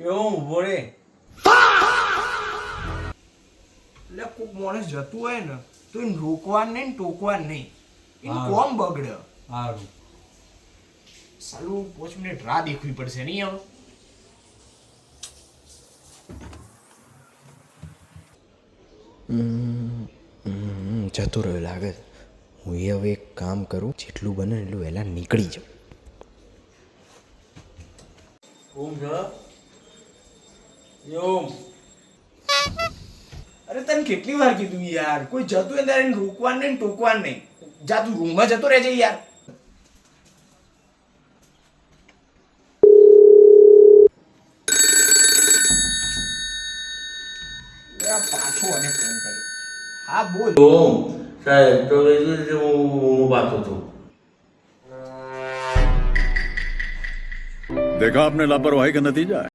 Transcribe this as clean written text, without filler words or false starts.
એવો ઊભો રે. એટલે કોઈક માણસ જતું હોય ને તો એને રોકવાનું નહીં ને ટોકવાનું નહીં. એનું હા. કોમ બગડે. સારું. સાલું 5 મિનિટ રાહ દેખવી પડશે નહીં હવે. જતો રહ્યો લાગે છે. હું એ હવે એક કામ કરું, જેટલું બને એટલું વહેલા નીકળી જાઉં. ઓમ છે. ઓમ. અરે તને કેટલી વાર કીધું યાર, કોઈ જતું હોય ત્યારે એને રોકવાનું નહીં ને ટોકવાનું નહીં. જા તું રૂમમાં જતો રહેજે યાર. પાછો અને ફોન કર્યો. હા બોલ. ઓમ સાહેબ તો એવી રીતે હું વાતો છું. देखा आपने लापरवाही का नतीजा है।